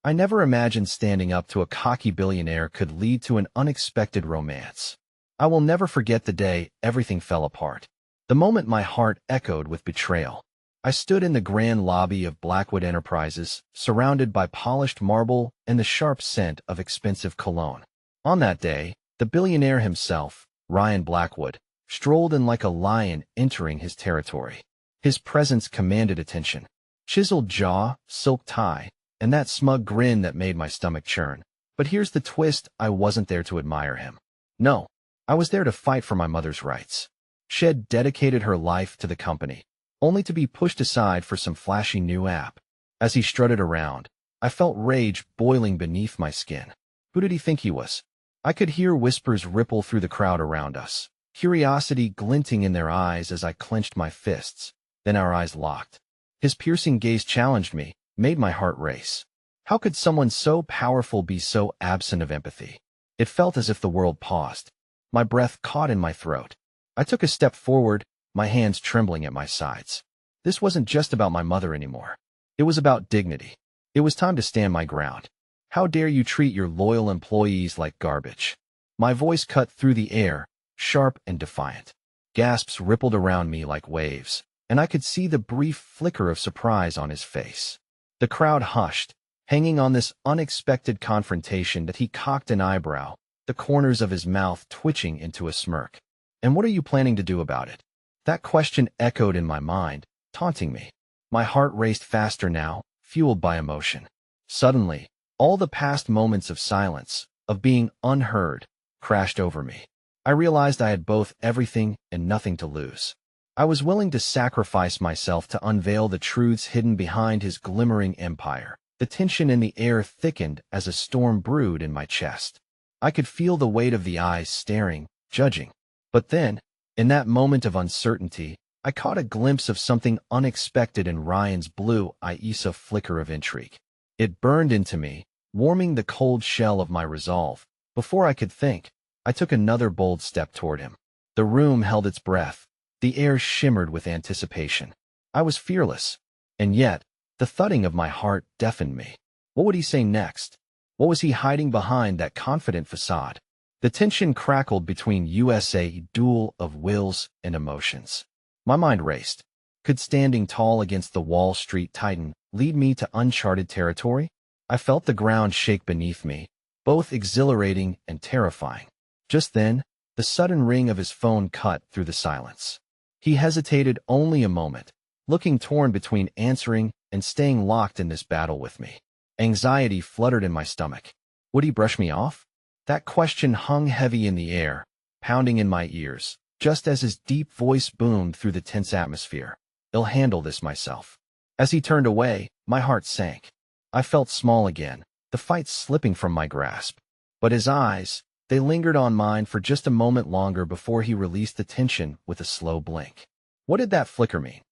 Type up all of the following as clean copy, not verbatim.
I never imagined standing up to a cocky billionaire could lead to an unexpected romance. I will never forget the day everything fell apart. The moment my heart echoed with betrayal. I stood in the grand lobby of Blackwood Enterprises, surrounded by polished marble and the sharp scent of expensive cologne. On that day, the billionaire himself, Ryan Blackwood, strolled in like a lion entering his territory. His presence commanded attention. Chiseled jaw, silk tie, and that smug grin that made my stomach churn. But here's the twist: I wasn't there to admire him. No, I was there to fight for my mother's rights. She had dedicated her life to the company, only to be pushed aside for some flashy new app. As he strutted around, I felt rage boiling beneath my skin. Who did he think he was? I could hear whispers ripple through the crowd around us, curiosity glinting in their eyes as I clenched my fists. Then our eyes locked. His piercing gaze challenged me, made my heart race. How could someone so powerful be so absent of empathy? It felt as if the world paused. My breath caught in my throat. I took a step forward, my hands trembling at my sides. This wasn't just about my mother anymore. It was about dignity. It was time to stand my ground. How dare you treat your loyal employees like garbage? My voice cut through the air, sharp and defiant. Gasps rippled around me like waves, and I could see the brief flicker of surprise on his face. The crowd hushed, hanging on this unexpected confrontation that he cocked an eyebrow, the corners of his mouth twitching into a smirk. And what are you planning to do about it? That question echoed in my mind, taunting me. My heart raced faster now, fueled by emotion. Suddenly, all the past moments of silence, of being unheard, crashed over me. I realized I had both everything and nothing to lose. I was willing to sacrifice myself to unveil the truths hidden behind his glimmering empire. The tension in the air thickened as a storm brewed in my chest. I could feel the weight of the eyes staring, judging. But then, in that moment of uncertainty, I caught a glimpse of something unexpected in Ryan's blue eyes, a flicker of intrigue. It burned into me, warming the cold shell of my resolve. Before I could think, I took another bold step toward him. The room held its breath. The air shimmered with anticipation. I was fearless, and yet, the thudding of my heart deafened me. What would he say next? What was he hiding behind that confident facade? The tension crackled between a duel of wills and emotions. My mind raced. Could standing tall against the Wall Street titan lead me to uncharted territory? I felt the ground shake beneath me, both exhilarating and terrifying. Just then, the sudden ring of his phone cut through the silence. He hesitated only a moment, looking torn between answering and staying locked in this battle with me. Anxiety fluttered in my stomach. Would he brush me off? That question hung heavy in the air, pounding in my ears, just as his deep voice boomed through the tense atmosphere. I'll handle this myself. As he turned away, my heart sank. I felt small again, the fight slipping from my grasp. But his eyes, they lingered on mine for just a moment longer before he released the tension with a slow blink. What did that flicker mean?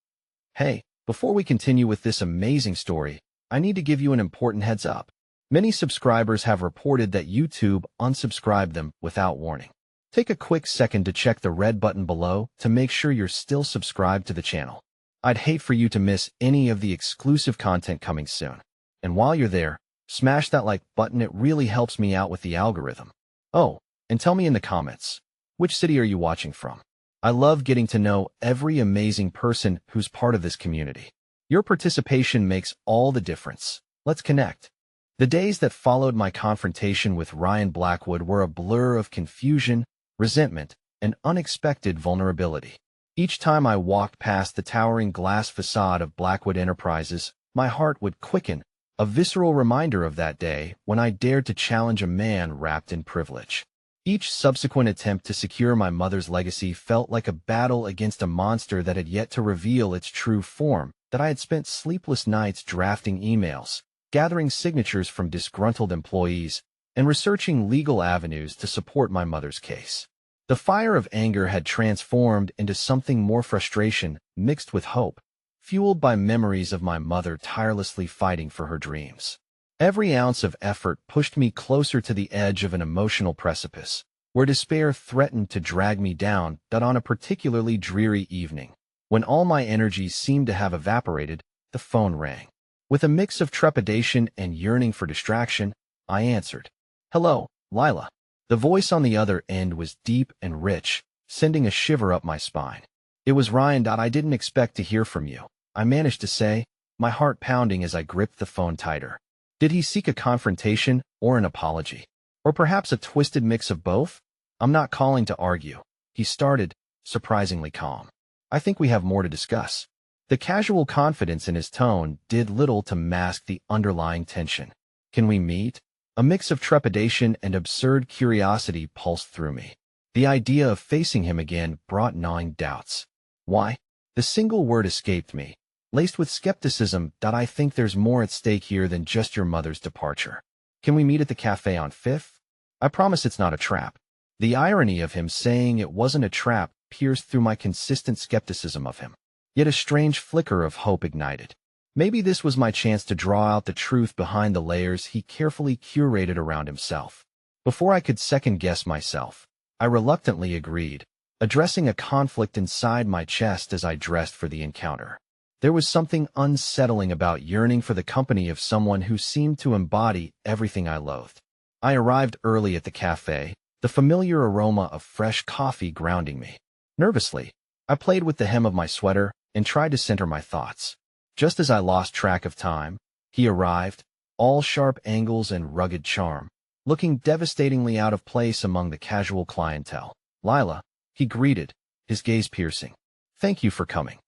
Hey, before we continue with this amazing story, I need to give you an important heads up. Many subscribers have reported that YouTube unsubscribed them without warning. Take a quick second to check the red button below to make sure you're still subscribed to the channel. I'd hate for you to miss any of the exclusive content coming soon. And while you're there, smash that like button. It really helps me out with the algorithm. Oh, and tell me in the comments, which city are you watching from? I love getting to know every amazing person who's part of this community. Your participation makes all the difference. Let's connect. The days that followed my confrontation with Ryan Blackwood were a blur of confusion, resentment, and unexpected vulnerability. Each time I walked past the towering glass facade of Blackwood Enterprises, my heart would quicken, a visceral reminder of that day when I dared to challenge a man wrapped in privilege. Each subsequent attempt to secure my mother's legacy felt like a battle against a monster that had yet to reveal its true form, that I had spent sleepless nights drafting emails, gathering signatures from disgruntled employees, and researching legal avenues to support my mother's case. The fire of anger had transformed into something more: frustration mixed with hope, fueled by memories of my mother tirelessly fighting for her dreams. Every ounce of effort pushed me closer to the edge of an emotional precipice, where despair threatened to drag me down. But on a particularly dreary evening, when all my energies seemed to have evaporated, the phone rang. With a mix of trepidation and yearning for distraction, I answered, "Hello, Lila." The voice on the other end was deep and rich, sending a shiver up my spine. "It was Ryan. I didn't expect to hear from you," I managed to say, my heart pounding as I gripped the phone tighter. Did he seek a confrontation or an apology? Or perhaps a twisted mix of both? "I'm not calling to argue," he started, surprisingly calm. "I think we have more to discuss." The casual confidence in his tone did little to mask the underlying tension. "Can we meet?" A mix of trepidation and absurd curiosity pulsed through me. The idea of facing him again brought gnawing doubts. "Why?" The single word escaped me, laced with skepticism. "I think there's more at stake here than just your mother's departure." "Can we meet at the cafe on 5th? I promise it's not a trap." The irony of him saying it wasn't a trap pierced through my consistent skepticism of him. Yet a strange flicker of hope ignited. Maybe this was my chance to draw out the truth behind the layers he carefully curated around himself. Before I could second-guess myself, I reluctantly agreed, addressing a conflict inside my chest as I dressed for the encounter. There was something unsettling about yearning for the company of someone who seemed to embody everything I loathed. I arrived early at the cafe, the familiar aroma of fresh coffee grounding me. Nervously, I played with the hem of my sweater and tried to center my thoughts. Just as I lost track of time, he arrived, all sharp angles and rugged charm, looking devastatingly out of place among the casual clientele. "Lila," he greeted, his gaze piercing. "Thank you for coming."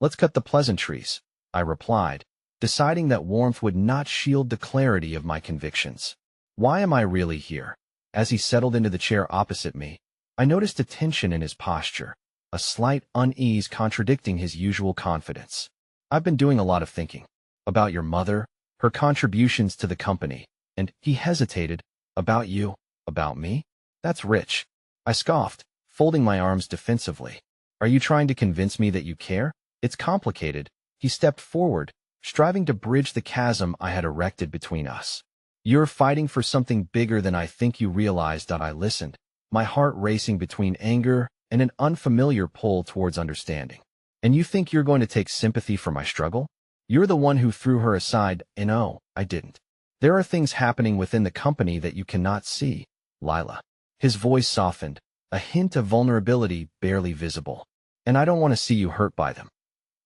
"Let's cut the pleasantries," I replied, deciding that warmth would not shield the clarity of my convictions. "Why am I really here?" As he settled into the chair opposite me, I noticed a tension in his posture, a slight unease contradicting his usual confidence. "I've been doing a lot of thinking. About your mother, her contributions to the company, and," he hesitated, "about you, about me? That's rich." I scoffed, folding my arms defensively. "Are you trying to convince me that you care?" "It's complicated." He stepped forward, striving to bridge the chasm I had erected between us. "You're fighting for something bigger than I think you realize." I listened, my heart racing between anger and an unfamiliar pull towards understanding. "And you think you're going to take sympathy for my struggle? You're the one who threw her aside." "And no, I didn't. There are things happening within the company that you cannot see, Lila." His voice softened, a hint of vulnerability barely visible. "And I don't want to see you hurt by them."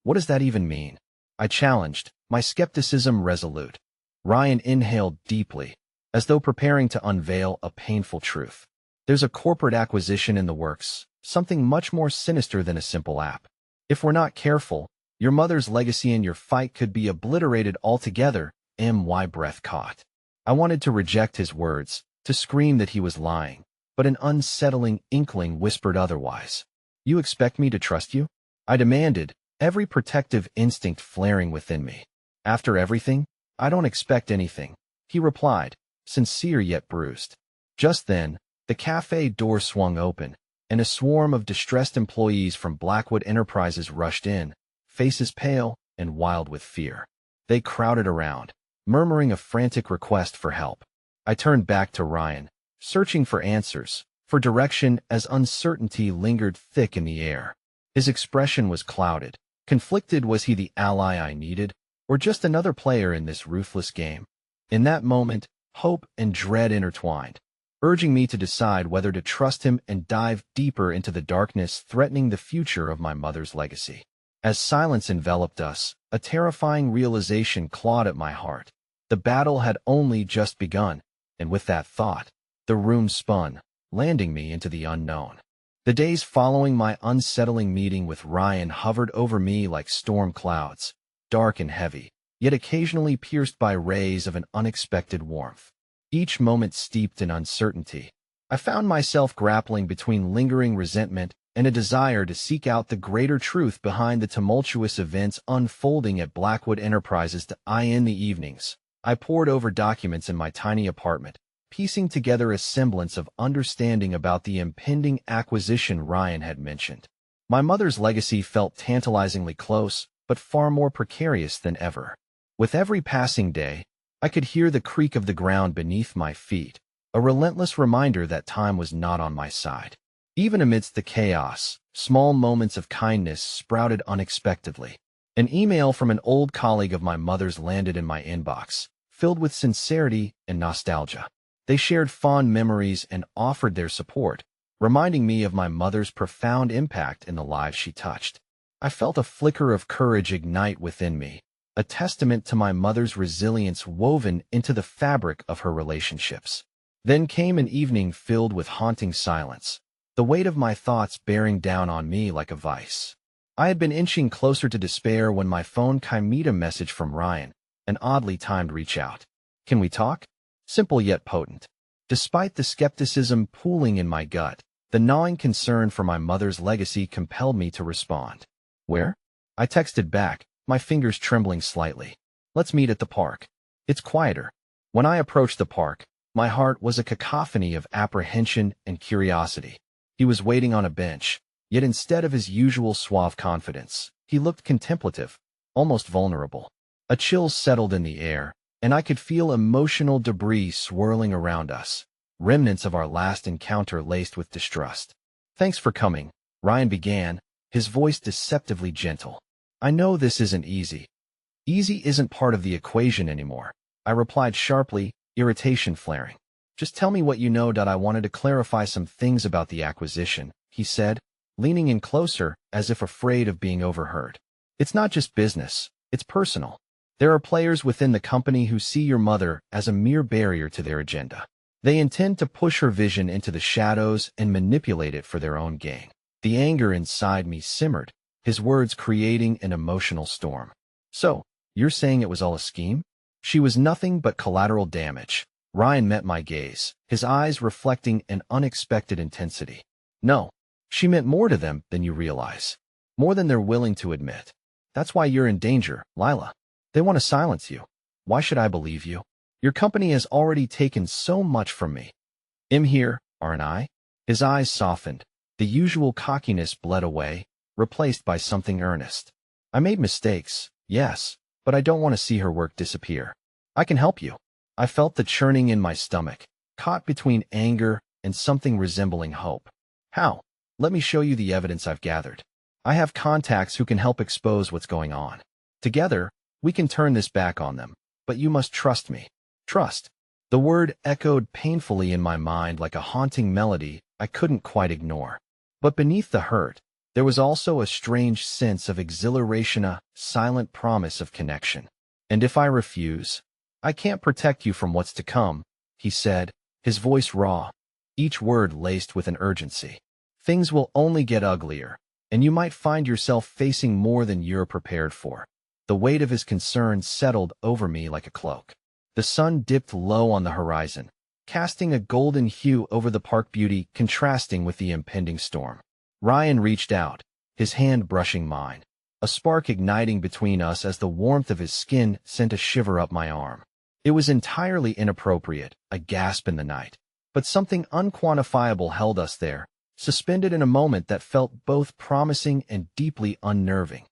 "What does that even mean?" I challenged, my skepticism resolute. Ryan inhaled deeply, as though preparing to unveil a painful truth. "There's a corporate acquisition in the works, something much more sinister than a simple app. If we're not careful, your mother's legacy and your fight could be obliterated altogether." My breath caught. I wanted to reject his words, to scream that he was lying, but an unsettling inkling whispered otherwise. "You expect me to trust you?" I demanded, every protective instinct flaring within me. "After everything, I don't expect anything," he replied, sincere yet bruised. Just then, the cafe door swung open, and a swarm of distressed employees from Blackwood Enterprises rushed in, faces pale and wild with fear. They crowded around, murmuring a frantic request for help. I turned back to Ryan, searching for answers, for direction as uncertainty lingered thick in the air. His expression was clouded. Conflicted, was he the ally I needed, or just another player in this ruthless game? In that moment, hope and dread intertwined, urging me to decide whether to trust him and dive deeper into the darkness threatening the future of my mother's legacy. As silence enveloped us, a terrifying realization clawed at my heart. The battle had only just begun, and with that thought, the room spun, landing me into the unknown. The days following my unsettling meeting with Ryan hovered over me like storm clouds, dark and heavy, yet occasionally pierced by rays of an unexpected warmth. Each moment steeped in uncertainty, I found myself grappling between lingering resentment and a desire to seek out the greater truth behind the tumultuous events unfolding at Blackwood Enterprises. In the evenings, I pored over documents in my tiny apartment, piecing together a semblance of understanding about the impending acquisition Ryan had mentioned. My mother's legacy felt tantalizingly close, but far more precarious than ever. With every passing day, I could hear the creak of the ground beneath my feet, a relentless reminder that time was not on my side. Even amidst the chaos, small moments of kindness sprouted unexpectedly. An email from an old colleague of my mother's landed in my inbox, filled with sincerity and nostalgia. They shared fond memories and offered their support, reminding me of my mother's profound impact in the lives she touched. I felt a flicker of courage ignite within me, a testament to my mother's resilience woven into the fabric of her relationships. Then came an evening filled with haunting silence, the weight of my thoughts bearing down on me like a vice. I had been inching closer to despair when my phone chimed a message from Ryan, an oddly timed reach out. "Can we talk?" Simple yet potent. Despite the skepticism pooling in my gut, the gnawing concern for my mother's legacy compelled me to respond. "Where?" I texted back, my fingers trembling slightly. "Let's meet at the park. It's quieter." When I approached the park, my heart was a cacophony of apprehension and curiosity. He was waiting on a bench, yet instead of his usual suave confidence, he looked contemplative, almost vulnerable. A chill settled in the air, and I could feel emotional debris swirling around us, remnants of our last encounter laced with distrust. "Thanks for coming," Ryan began, his voice deceptively gentle. "I know this isn't easy." "Easy isn't part of the equation anymore," I replied sharply, irritation flaring. "Just tell me what you know. I wanted to clarify some things about the acquisition," he said, leaning in closer as if afraid of being overheard. "It's not just business, it's personal. There are players within the company who see your mother as a mere barrier to their agenda. They intend to push her vision into the shadows and manipulate it for their own gain." The anger inside me simmered, his words creating an emotional storm. "So, you're saying it was all a scheme? She was nothing but collateral damage." Ryan met my gaze, his eyes reflecting an unexpected intensity. "No, she meant more to them than you realize. More than they're willing to admit. That's why you're in danger, Lila. They want to silence you. Why should I believe you? Your company has already taken so much from me. I'm here, aren't I?" His eyes softened. The usual cockiness bled away, replaced by something earnest. "I made mistakes, yes, but I don't want to see her work disappear. I can help you." I felt the churning in my stomach, caught between anger and something resembling hope. "How?" "Let me show you the evidence I've gathered. I have contacts who can help expose what's going on. Together, we can turn this back on them, but you must trust me." Trust. The word echoed painfully in my mind like a haunting melody I couldn't quite ignore. But beneath the hurt, there was also a strange sense of exhilaration, a silent promise of connection. "And if I refuse, I can't protect you from what's to come," he said, his voice raw, each word laced with an urgency. "Things will only get uglier, and you might find yourself facing more than you're prepared for." The weight of his concern settled over me like a cloak. The sun dipped low on the horizon, casting a golden hue over the park beauty contrasting with the impending storm. Ryan reached out, his hand brushing mine, a spark igniting between us as the warmth of his skin sent a shiver up my arm. It was entirely inappropriate, a gasp in the night, but something unquantifiable held us there, suspended in a moment that felt both promising and deeply unnerving.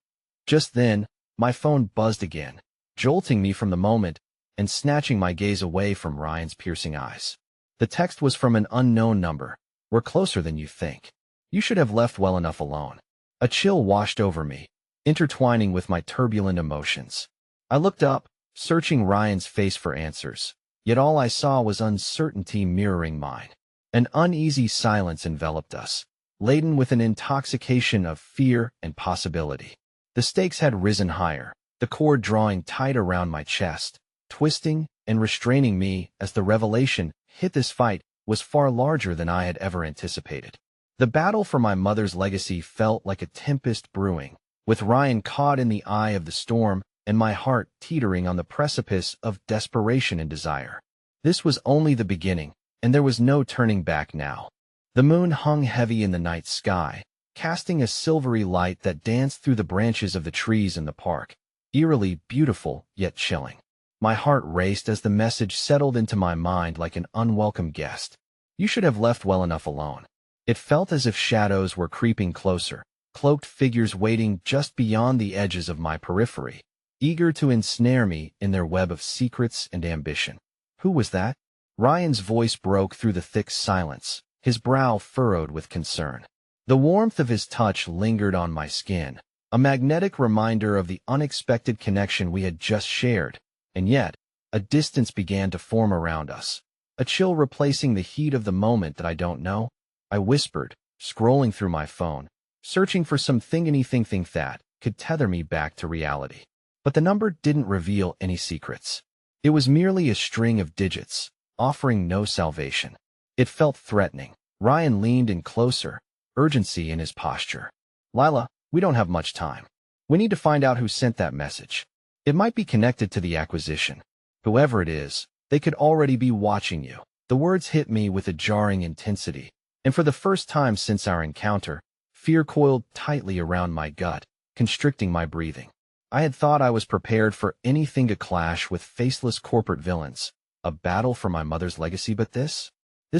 Just then, my phone buzzed again, jolting me from the moment and snatching my gaze away from Ryan's piercing eyes. The text was from an unknown number. "We're closer than you think. You should have left well enough alone." A chill washed over me, intertwining with my turbulent emotions. I looked up, searching Ryan's face for answers, yet all I saw was uncertainty mirroring mine. An uneasy silence enveloped us, laden with an intoxication of fear and possibility. The stakes had risen higher, the cord drawing tight around my chest, twisting and restraining me as the revelation hit. This fight was far larger than I had ever anticipated. The battle for my mother's legacy felt like a tempest brewing, with Ryan caught in the eye of the storm and my heart teetering on the precipice of desperation and desire. This was only the beginning, and there was no turning back now. The moon hung heavy in the night sky, casting a silvery light that danced through the branches of the trees in the park, eerily beautiful yet chilling. My heart raced as the message settled into my mind like an unwelcome guest. "You should have left well enough alone." It felt as if shadows were creeping closer, cloaked figures waiting just beyond the edges of my periphery, eager to ensnare me in their web of secrets and ambition. "Who was that?" Ryan's voice broke through the thick silence, his brow furrowed with concern. The warmth of his touch lingered on my skin, a magnetic reminder of the unexpected connection we had just shared, and yet, a distance began to form around us. A chill replacing the heat of the moment that I don't know. I whispered, scrolling through my phone, searching for anything that could tether me back to reality. But the number didn't reveal any secrets. It was merely a string of digits, offering no salvation. It felt threatening. Ryan leaned in closer, urgency in his posture. Lila, we don't have much time. We need to find out who sent that message. It might be connected to the acquisition. Whoever it is, they could already be watching you. The words hit me with a jarring intensity, and for the first time since our encounter, fear coiled tightly around my gut, constricting my breathing. I had thought I was prepared for anything to clash with faceless corporate villains, a battle for my mother's legacy, but this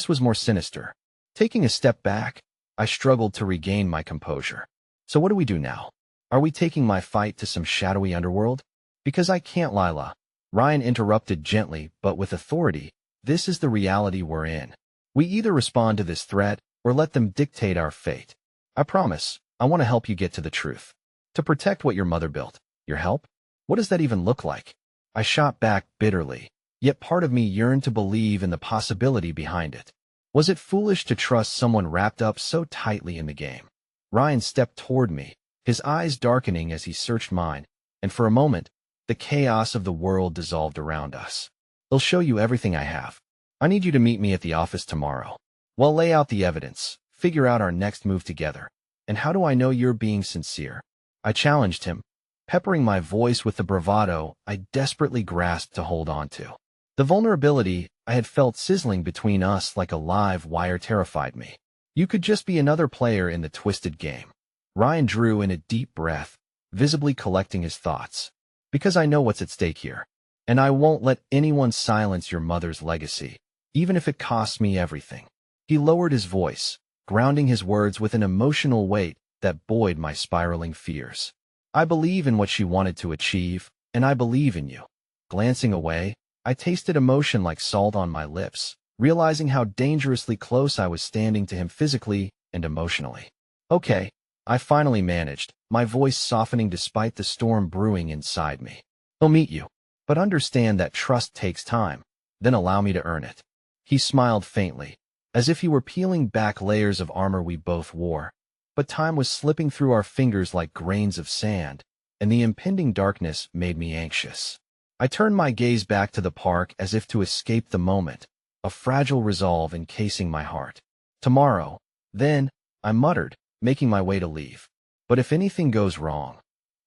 was more sinister. Taking a step back, I struggled to regain my composure. So what do we do now? Are we taking my fight to some shadowy underworld? Because I can't, Lila. Ryan interrupted gently, but with authority. This is the reality we're in. We either respond to this threat or let them dictate our fate. I promise, I want to help you get to the truth. To protect what your mother built. Your help? What does that even look like? I shot back bitterly, yet part of me yearned to believe in the possibility behind it. Was it foolish to trust someone wrapped up so tightly in the game? Ryan stepped toward me, his eyes darkening as he searched mine, and for a moment, the chaos of the world dissolved around us. I'll show you everything I have. I need you to meet me at the office tomorrow. We'll lay out the evidence, figure out our next move together. And how do I know you're being sincere? I challenged him, peppering my voice with the bravado I desperately grasped to hold on to. The vulnerability I had felt sizzling between us like a live wire terrified me. You could just be another player in the twisted game. Ryan drew in a deep breath, visibly collecting his thoughts. Because I know what's at stake here. And I won't let anyone silence your mother's legacy, even if it costs me everything. He lowered his voice, grounding his words with an emotional weight that buoyed my spiraling fears. I believe in what she wanted to achieve, and I believe in you. Glancing away, I tasted emotion like salt on my lips, realizing how dangerously close I was standing to him physically and emotionally. Okay, I finally managed, my voice softening despite the storm brewing inside me. I'll meet you, but understand that trust takes time, then allow me to earn it. He smiled faintly, as if he were peeling back layers of armor we both wore, but time was slipping through our fingers like grains of sand, and the impending darkness made me anxious. I turned my gaze back to the park as if to escape the moment, a fragile resolve encasing my heart. Tomorrow, then, I muttered, making my way to leave. But if anything goes wrong,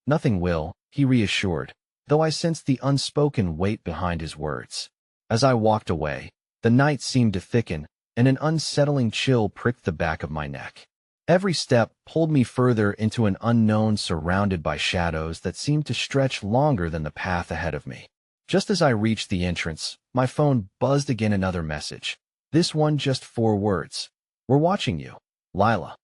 nothing will, he reassured, though I sensed the unspoken weight behind his words. As I walked away, the night seemed to thicken, and an unsettling chill pricked the back of my neck. Every step pulled me further into an unknown surrounded by shadows that seemed to stretch longer than the path ahead of me. Just as I reached the entrance, my phone buzzed again, another message. This one just 4 words. We're watching you, Lila.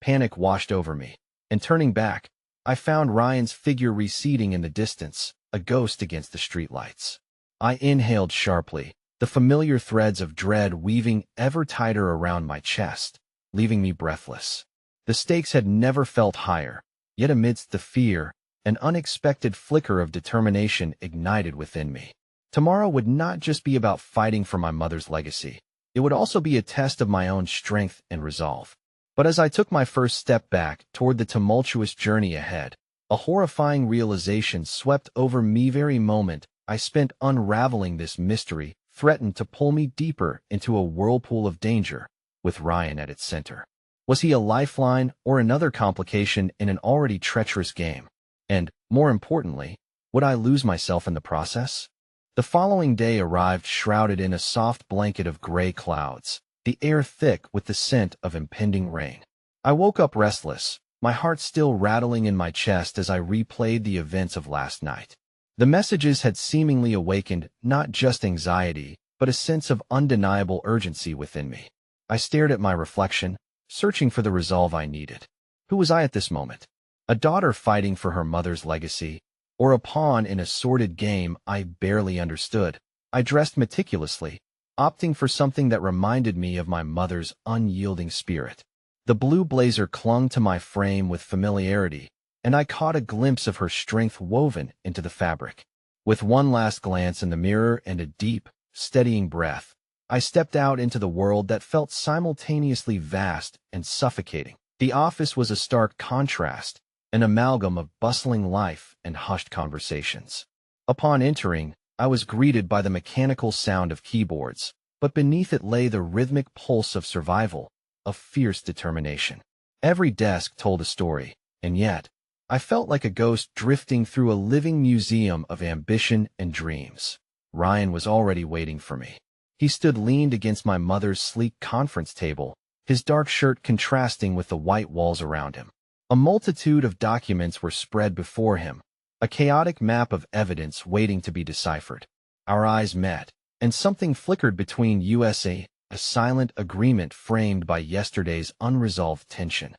Panic washed over me, and turning back, I found Ryan's figure receding in the distance, a ghost against the streetlights. I inhaled sharply, the familiar threads of dread weaving ever tighter around my chest, leaving me breathless. The stakes had never felt higher, yet amidst the fear, an unexpected flicker of determination ignited within me. Tomorrow would not just be about fighting for my mother's legacy. It would also be a test of my own strength and resolve. But as I took my first step back toward the tumultuous journey ahead, a horrifying realization swept over me. Very moment I spent unraveling this mystery threatened to pull me deeper into a whirlpool of danger, with Ryan at its center. Was he a lifeline or another complication in an already treacherous game? And, more importantly, would I lose myself in the process? The following day arrived shrouded in a soft blanket of gray clouds, the air thick with the scent of impending rain. I woke up restless, my heart still rattling in my chest as I replayed the events of last night. The messages had seemingly awakened not just anxiety, but a sense of undeniable urgency within me. I stared at my reflection, searching for the resolve I needed. Who was I at this moment? A daughter fighting for her mother's legacy, or a pawn in a sordid game I barely understood? I dressed meticulously, opting for something that reminded me of my mother's unyielding spirit. The blue blazer clung to my frame with familiarity, and I caught a glimpse of her strength woven into the fabric. With one last glance in the mirror and a deep, steadying breath, I stepped out into the world that felt simultaneously vast and suffocating. The office was a stark contrast, an amalgam of bustling life and hushed conversations. Upon entering, I was greeted by the mechanical sound of keyboards, but beneath it lay the rhythmic pulse of survival, of fierce determination. Every desk told a story, and yet, I felt like a ghost drifting through a living museum of ambition and dreams. Ryan was already waiting for me. He stood leaned against my mother's sleek conference table, his dark shirt contrasting with the white walls around him. A multitude of documents were spread before him, a chaotic map of evidence waiting to be deciphered. Our eyes met, and something flickered between us, a silent agreement framed by yesterday's unresolved tension.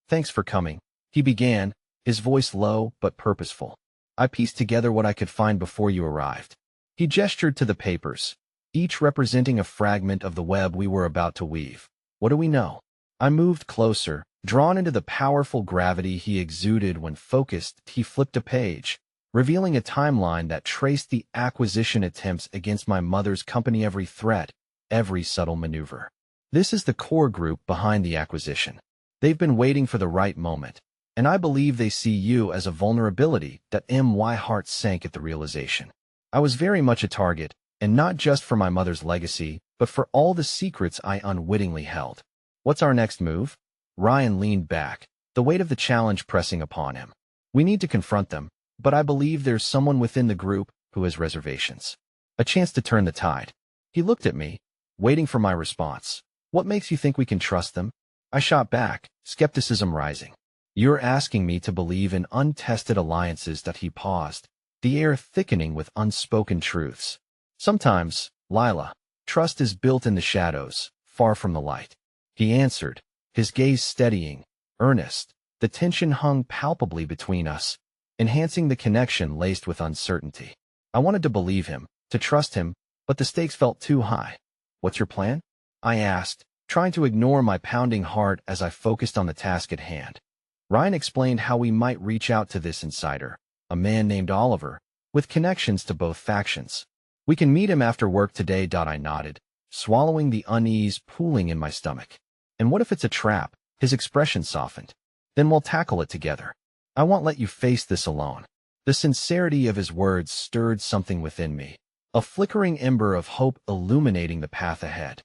"Thanks for coming," he began, his voice low but purposeful. "I pieced together what I could find before you arrived." He gestured to the papers, each representing a fragment of the web we were about to weave. "What do we know?" I moved closer, drawn into the powerful gravity he exuded when focused. He flipped a page, revealing a timeline that traced the acquisition attempts against my mother's company, every threat, every subtle maneuver. "This is the core group behind the acquisition. They've been waiting for the right moment, and I believe they see you as a vulnerability." My heart sank at the realization. I was very much a target, and not just for my mother's legacy, but for all the secrets I unwittingly held. "What's our next move?" Ryan leaned back, the weight of the challenge pressing upon him. "We need to confront them, but I believe there's someone within the group who has reservations. A chance to turn the tide." He looked at me, waiting for my response. "What makes you think we can trust them?" I shot back, skepticism rising. "You're asking me to believe in untested alliances." He paused, the air thickening with unspoken truths. "Sometimes, Lila, trust is built in the shadows, far from the light." He answered, his gaze steadying, earnest. The tension hung palpably between us, enhancing the connection laced with uncertainty. I wanted to believe him, to trust him, but the stakes felt too high. "What's your plan?" I asked, trying to ignore my pounding heart as I focused on the task at hand. Ryan explained how we might reach out to this insider, a man named Oliver, with connections to both factions. "We can meet him after work today." I nodded, swallowing the unease pooling in my stomach. "And what if it's a trap?" His expression softened. "Then we'll tackle it together. I won't let you face this alone." The sincerity of his words stirred something within me, a flickering ember of hope illuminating the path ahead.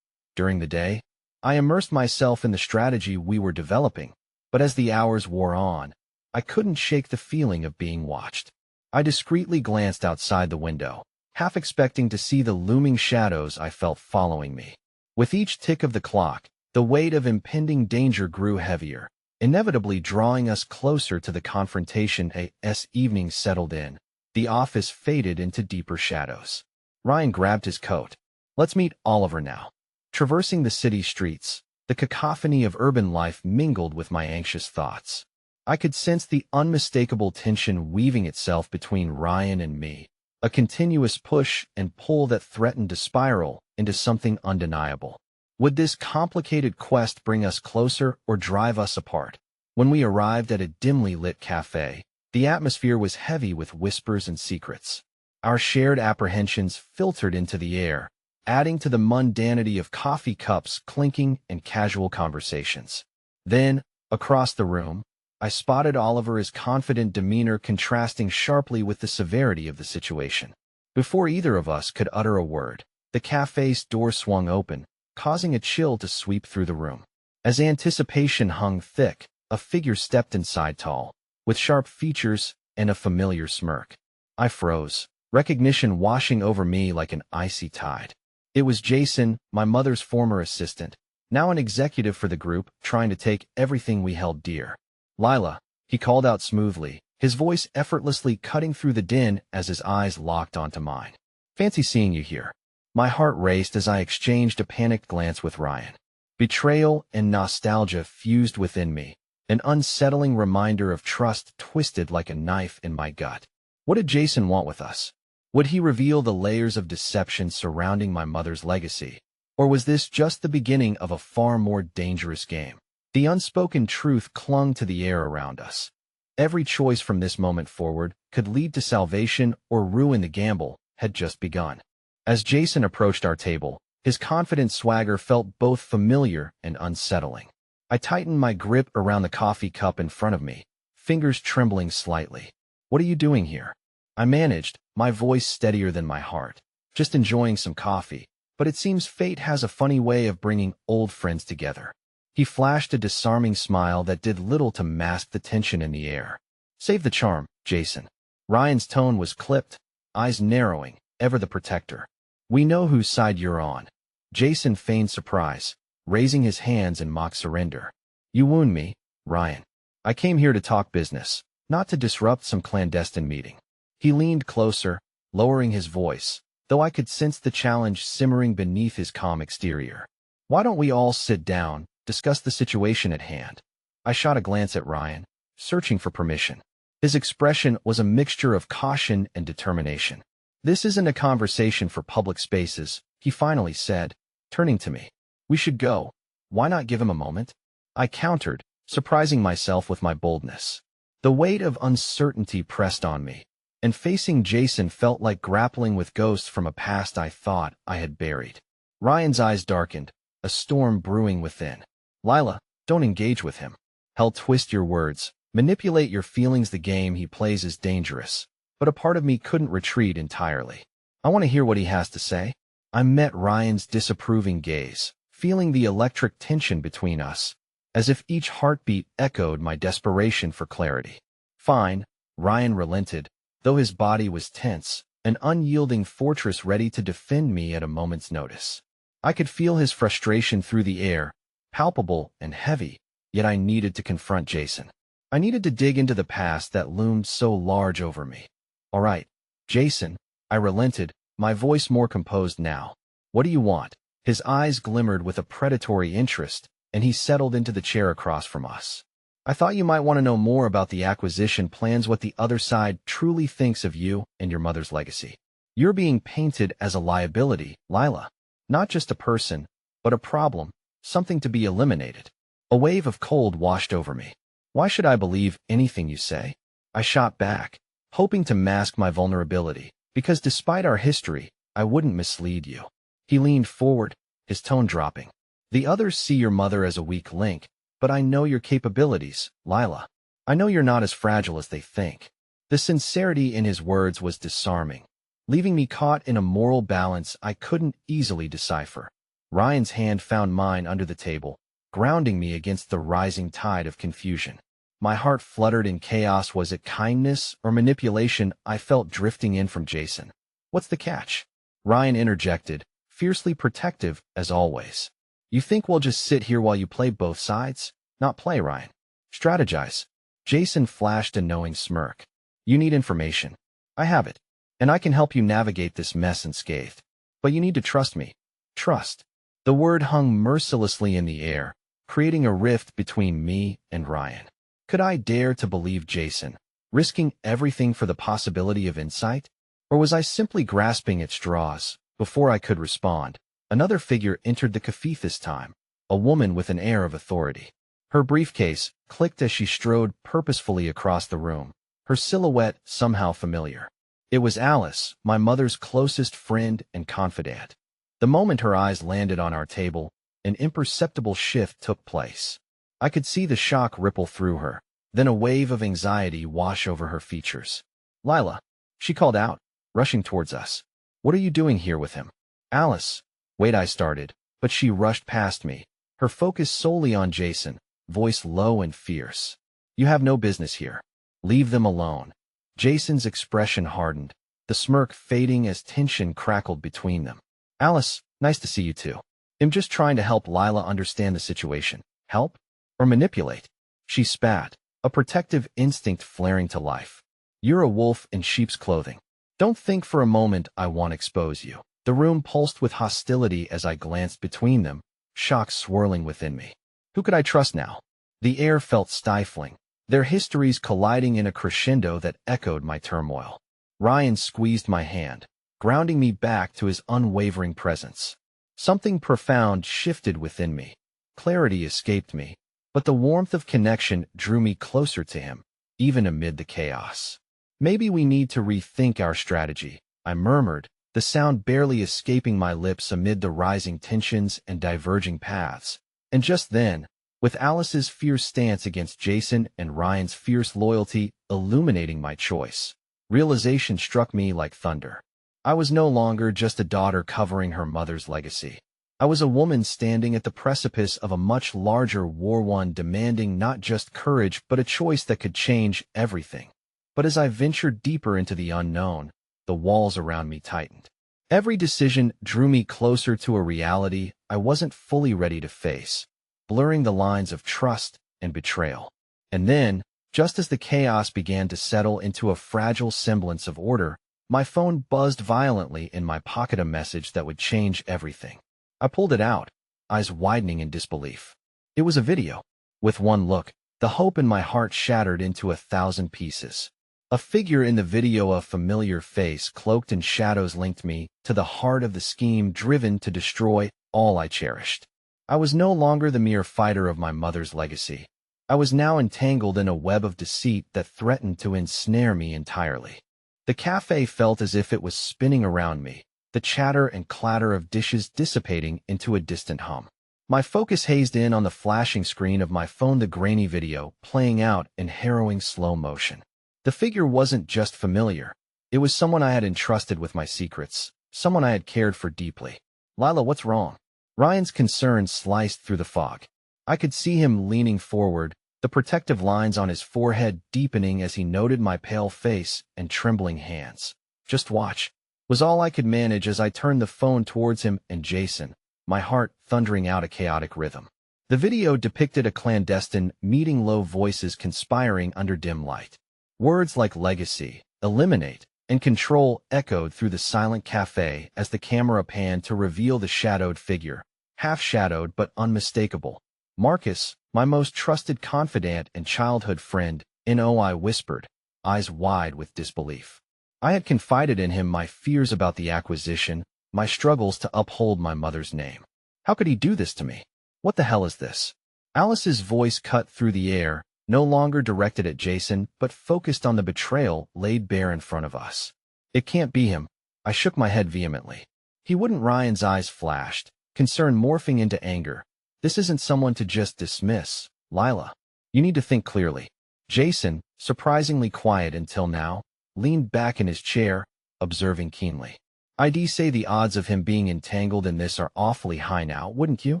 During the day, I immersed myself in the strategy we were developing, but as the hours wore on, I couldn't shake the feeling of being watched. I discreetly glanced outside the window, half expecting to see the looming shadows I felt following me. With each tick of the clock, the weight of impending danger grew heavier, inevitably drawing us closer to the confrontation. As evening settled in, the office faded into deeper shadows. Ryan grabbed his coat. "Let's meet Oliver now." Traversing the city streets, the cacophony of urban life mingled with my anxious thoughts. I could sense the unmistakable tension weaving itself between Ryan and me, a continuous push and pull that threatened to spiral into something undeniable. Would this complicated quest bring us closer or drive us apart? When we arrived at a dimly lit cafe, the atmosphere was heavy with whispers and secrets. Our shared apprehensions filtered into the air, adding to the mundanity of coffee cups clinking and casual conversations. Then, across the room, I spotted Oliver, his confident demeanor contrasting sharply with the severity of the situation. Before either of us could utter a word, the cafe's door swung open, causing a chill to sweep through the room. As anticipation hung thick, a figure stepped inside, tall, with sharp features and a familiar smirk. I froze, recognition washing over me like an icy tide. It was Jason, my mother's former assistant, now an executive for the group, trying to take everything we held dear. "Lila," he called out smoothly, his voice effortlessly cutting through the din as his eyes locked onto mine. "Fancy seeing you here." My heart raced as I exchanged a panicked glance with Ryan. Betrayal and nostalgia fused within me, an unsettling reminder of trust twisted like a knife in my gut. What did Jason want with us? Would he reveal the layers of deception surrounding my mother's legacy? Or was this just the beginning of a far more dangerous game? The unspoken truth clung to the air around us. Every choice from this moment forward could lead to salvation or ruin. The gamble had just begun. As Jason approached our table, his confident swagger felt both familiar and unsettling. I tightened my grip around the coffee cup in front of me, fingers trembling slightly. "What are you doing here?" I managed, my voice steadier than my heart. "Just enjoying some coffee, but it seems fate has a funny way of bringing old friends together." He flashed a disarming smile that did little to mask the tension in the air. "Save the charm, Jason." Ryan's tone was clipped, eyes narrowing, ever the protector. "We know whose side you're on." Jason feigned surprise, raising his hands in mock surrender. "You wound me, Ryan. I came here to talk business, not to disrupt some clandestine meeting." He leaned closer, lowering his voice, though I could sense the challenge simmering beneath his calm exterior. "Why don't we all sit down, discuss the situation at hand?" I shot a glance at Ryan, searching for permission. His expression was a mixture of caution and determination. "This isn't a conversation for public spaces," he finally said, turning to me. "We should go. Why not give him a moment?" I countered, surprising myself with my boldness. The weight of uncertainty pressed on me, and facing Jason felt like grappling with ghosts from a past I thought I had buried. Ryan's eyes darkened, a storm brewing within. "Lila, don't engage with him. He'll twist your words, manipulate your feelings. The game he plays is dangerous." But a part of me couldn't retreat entirely. "I want to hear what he has to say." I met Ryan's disapproving gaze, feeling the electric tension between us, as if each heartbeat echoed my desperation for clarity. "Fine," Ryan relented, though his body was tense, an unyielding fortress ready to defend me at a moment's notice. I could feel his frustration through the air, palpable and heavy, yet I needed to confront Jason. I needed to dig into the past that loomed so large over me. "All right, Jason," I relented, my voice more composed now. "What do you want?" His eyes glimmered with a predatory interest, and he settled into the chair across from us. "I thought you might want to know more about the acquisition plans, what the other side truly thinks of you and your mother's legacy. You're being painted as a liability, Lila. Not just a person, but a problem, something to be eliminated." A wave of cold washed over me. "Why should I believe anything you say?" I shot back, hoping to mask my vulnerability, because despite our history, I wouldn't mislead you. He leaned forward, his tone dropping. "The others see your mother as a weak link, but I know your capabilities, Lila. I know you're not as fragile as they think." The sincerity in his words was disarming, leaving me caught in a moral balance I couldn't easily decipher. Ryan's hand found mine under the table, grounding me against the rising tide of confusion. My heart fluttered in chaos. Was it kindness or manipulation I felt drifting in from Jason? "What's the catch?" Ryan interjected, fiercely protective as always. "You think we'll just sit here while you play both sides?" "Not play, Ryan. Strategize." Jason flashed a knowing smirk. "You need information. I have it, and I can help you navigate this mess unscathed. But you need to trust me." Trust. The word hung mercilessly in the air, creating a rift between me and Ryan. Could I dare to believe Jason, risking everything for the possibility of insight? Or was I simply grasping at straws? Before I could respond, another figure entered the cafe this time, a woman with an air of authority. Her briefcase clicked as she strode purposefully across the room, her silhouette somehow familiar. It was Alice, my mother's closest friend and confidant. The moment her eyes landed on our table, an imperceptible shift took place. I could see the shock ripple through her, then a wave of anxiety wash over her features. "Lila," she called out, rushing towards us. "What are you doing here with him?" "Alice." "Wait," I started, but she rushed past me, her focus solely on Jason, voice low and fierce. "You have no business here. Leave them alone." Jason's expression hardened, the smirk fading as tension crackled between them. "Alice, nice to see you too. I'm just trying to help Lila understand the situation." "Help? Or manipulate?" She spat, a protective instinct flaring to life. "You're a wolf in sheep's clothing. Don't think for a moment I won't expose you." The room pulsed with hostility as I glanced between them, shock swirling within me. Who could I trust now? The air felt stifling, their histories colliding in a crescendo that echoed my turmoil. Ryan squeezed my hand, grounding me back to his unwavering presence. Something profound shifted within me. Clarity escaped me, but the warmth of connection drew me closer to him, even amid the chaos. Maybe we need to rethink our strategy, I murmured, the sound barely escaping my lips amid the rising tensions and diverging paths. And just then, with Alice's fierce stance against Jason and Ryan's fierce loyalty illuminating my choice, realization struck me like thunder. I was no longer just a daughter covering her mother's legacy. I was a woman standing at the precipice of a much larger war, one demanding not just courage but a choice that could change everything. But as I ventured deeper into the unknown, the walls around me tightened. Every decision drew me closer to a reality I wasn't fully ready to face, blurring the lines of trust and betrayal. And then, just as the chaos began to settle into a fragile semblance of order, my phone buzzed violently in my pocket, a message that would change everything. I pulled it out, eyes widening in disbelief. It was a video. With one look, the hope in my heart shattered into 1,000 pieces. A figure in the video, a familiar face cloaked in shadows, linked me to the heart of the scheme driven to destroy all I cherished. I was no longer the mere fighter of my mother's legacy. I was now entangled in a web of deceit that threatened to ensnare me entirely. The cafe felt as if it was spinning around me, the chatter and clatter of dishes dissipating into a distant hum. My focus hazed in on the flashing screen of my phone, the grainy video playing out in harrowing slow motion. The figure wasn't just familiar. It was someone I had entrusted with my secrets, someone I had cared for deeply. "Lila, what's wrong?" Ryan's concern sliced through the fog. I could see him leaning forward, the protective lines on his forehead deepening as he noted my pale face and trembling hands. "Just watch," was all I could manage as I turned the phone towards him and Jason, my heart thundering out a chaotic rhythm. The video depicted a clandestine meeting, low voices conspiring under dim light. Words like legacy, eliminate, and control echoed through the silent cafe as the camera panned to reveal the shadowed figure, half-shadowed but unmistakable. "Marcus, my most trusted confidant and childhood friend," I whispered, eyes wide with disbelief. I had confided in him my fears about the acquisition, my struggles to uphold my mother's name. How could he do this to me? What the hell is this? Alice's voice cut through the air, no longer directed at Jason, but focused on the betrayal laid bare in front of us. "It can't be him." I shook my head vehemently. "He wouldn't." Ryan's eyes flashed, concern morphing into anger. "This isn't someone to just dismiss, Lila. You need to think clearly." Jason, surprisingly quiet until now, leaned back in his chair, observing keenly. "I'd say the odds of him being entangled in this are awfully high now, wouldn't you?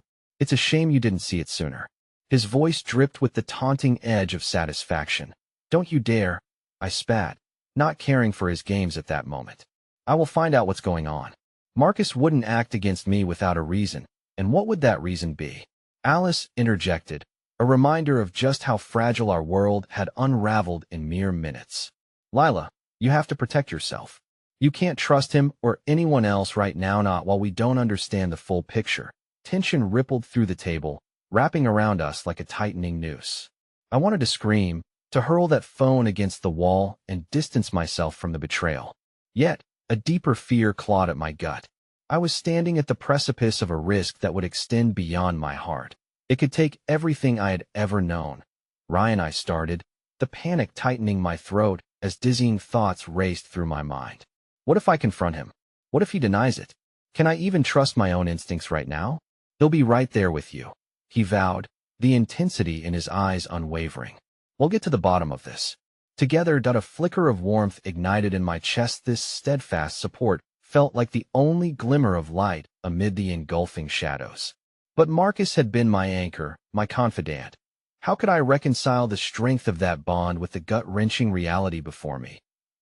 It's a shame you didn't see it sooner." His voice dripped with the taunting edge of satisfaction. "Don't you dare," I spat, not caring for his games at that moment. "I will find out what's going on. Marcus wouldn't act against me without a reason, and what would that reason be?" Alice interjected, a reminder of just how fragile our world had unraveled in mere minutes. "Lila, you have to protect yourself. You can't trust him or anyone else right now, not while we don't understand the full picture." Tension rippled through the table, wrapping around us like a tightening noose. I wanted to scream, to hurl that phone against the wall and distance myself from the betrayal. Yet, a deeper fear clawed at my gut. I was standing at the precipice of a risk that would extend beyond my heart. It could take everything I had ever known. "Ryan," I started, the panic tightening my throat as dizzying thoughts raced through my mind. What if I confront him? What if he denies it? Can I even trust my own instincts right now? "He'll be right there with you," he vowed, the intensity in his eyes unwavering. "We'll get to the bottom of this together." A flicker of warmth ignited in my chest. This steadfast support felt like the only glimmer of light amid the engulfing shadows. But Marcus had been my anchor, my confidant. How could I reconcile the strength of that bond with the gut-wrenching reality before me?